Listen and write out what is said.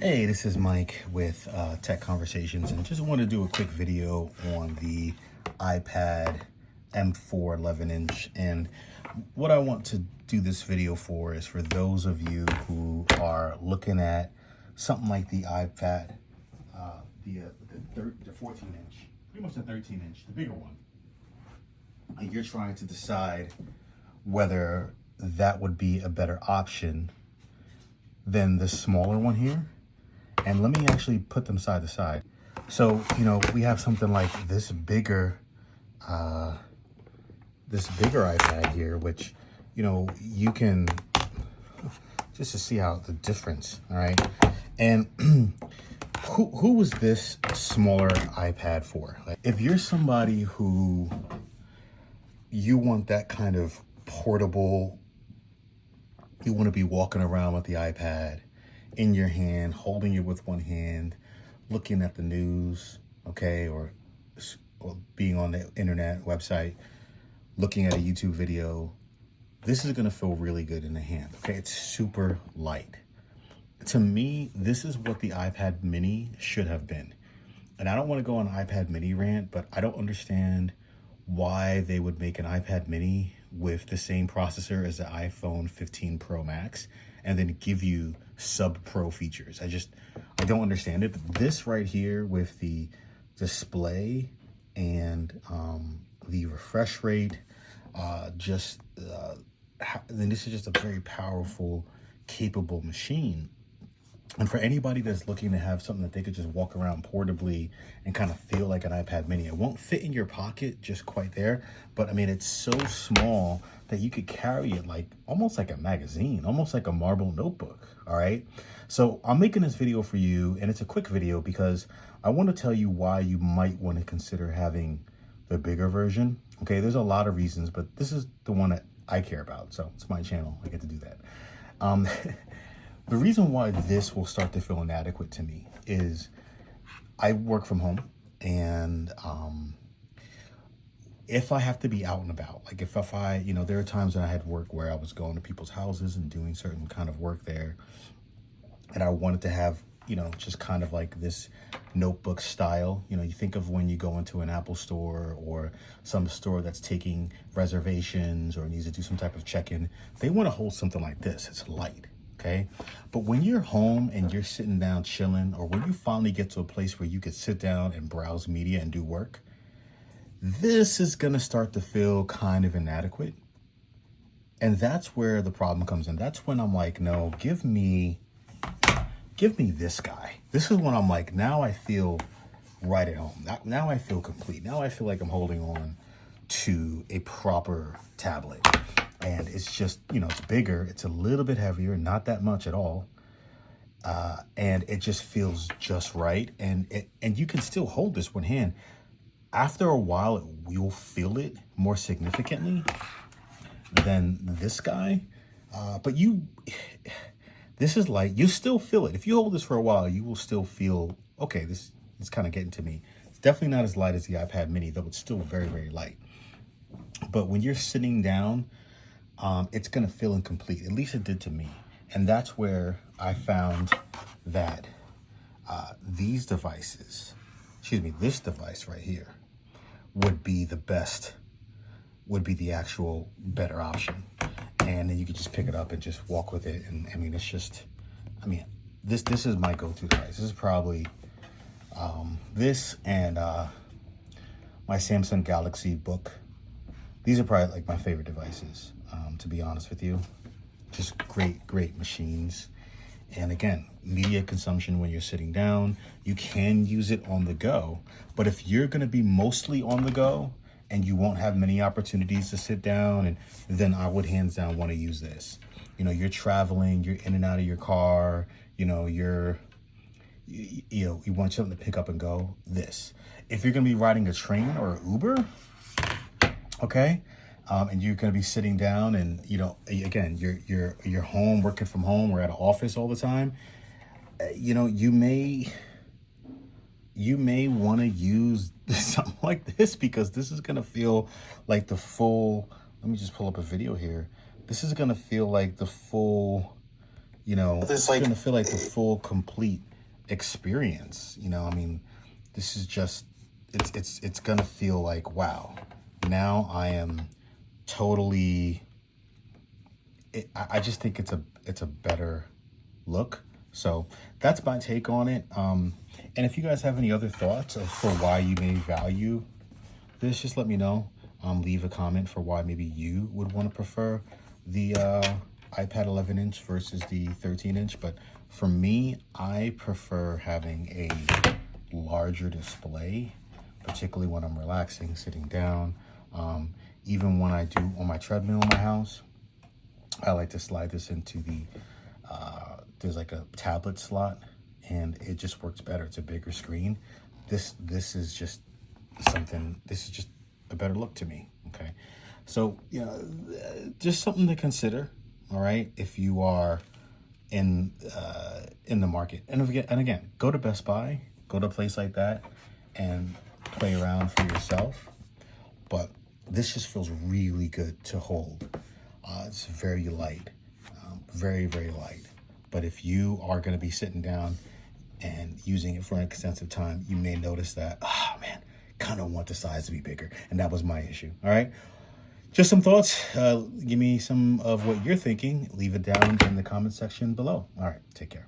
Hey, this is Mike with Tech Conversations, and just want to do a quick video on the iPad M4 11-inch. And what I want to do this video for is for those of you who are looking at something like the iPad, the 14-inch, pretty much the 13-inch, the bigger one, and you're trying to decide whether that would be a better option than the smaller one here. And let me actually put them side to side. So, we have something like this bigger iPad here, which, you can, just to see how the difference, all right? And who was this smaller iPad for? Like, if you're somebody who you want that kind of portable, you want to be walking around with the iPad in your hand, holding it with one hand, looking at the news, okay, or being on the internet website, looking at a YouTube video, this is gonna feel really good in the hand, okay? It's super light. To me, this is what the iPad mini should have been. And I don't wanna go on an iPad mini rant, but I don't understand why they would make an iPad mini with the same processor as the iPhone 15 Pro Max and then give you sub-pro features. I don't understand it. But this right here with the display and the refresh rate, then this is just a very powerful, capable machine. And for anybody that's looking to have something that they could just walk around portably and kind of feel like an iPad mini, it won't fit in your pocket just quite there, but I mean, it's so small that you could carry it like almost like a magazine, almost like a marble notebook. All right. So I'm making this video for you, and it's a quick video because I want to tell you why you might want to consider having the bigger version. Okay. There's a lot of reasons, but this is the one that I care about. So it's my channel. I get to do that. The reason why this will start to feel inadequate to me is I work from home, and if I have to be out and about, like if I, there are times when I had work where I was going to people's houses and doing certain kind of work there, and I wanted to have, just kind of like this notebook style. You think of when you go into an Apple store or some store that's taking reservations or needs to do some type of check-in, they want to hold something like this. It's light. Okay. But when you're home and you're sitting down chilling, or when you finally get to a place where you could sit down and browse media and do work, this is going to start to feel kind of inadequate. And that's where the problem comes in. That's when I'm like, no, give me this guy. This is when I'm like, now I feel right at home. Now I feel complete. Now I feel like I'm holding on to a proper tablet. And it's just, it's bigger. It's a little bit heavier, not that much at all. And it just feels just right. And you can still hold this one hand. After a while, you'll feel it more significantly than this guy. But this is like, you still feel it. If you hold this for a while, you will still feel, okay, this is kind of getting to me. It's definitely not as light as the iPad mini, though it's still very, very light. But when you're sitting down, it's going to feel incomplete. At least it did to me. And that's where I found that this device right here would be the best, would be the actual better option. And then you could just pick it up and just walk with it. And I mean, it's just, this is my go-to device. This is probably this and my Samsung Galaxy Book. These are probably like my favorite devices, to be honest with you. Just great machines. And again, media consumption when you're sitting down, you can use it on the go. But if you're going to be mostly on the go and you won't have many opportunities to sit down, and then I would hands down want to use this. You're traveling, you're in and out of your car, you want something to pick up and go, this. If you're going to be riding a train or Uber, okay, and you're going to be sitting down and, again, you're home, working from home, or at an office all the time, you may want to use something like this, because this is going to feel like the full, let me just pull up a video here. This is going to feel like the full, it's going to feel like the full complete experience. I mean, this is just, it's gonna feel like, wow, now I am totally, I just think it's a better look. So that's my take on it. And if you guys have any other thoughts for why you may value this, just let me know. Leave a comment for why maybe you would want to prefer the iPad 11-inch versus the 13-inch. But for me, I prefer having a larger display, particularly when I'm relaxing, sitting down. Even when I do on my treadmill in my house, I like to slide this into the, there's like a tablet slot, and it just works better. It's a bigger screen. This is just a better look to me. Okay. So, just something to consider. All right. If you are in the market, and again, go to Best Buy, go to a place like that and play around for yourself. But this just feels really good to hold. It's very light, very, very light. But if you are going to be sitting down and using it for an extensive time, you may notice that, man, kind of want the size to be bigger. And that was my issue. All right. Just some thoughts. Give me some of what you're thinking. Leave it down in the comment section below. All right. Take care.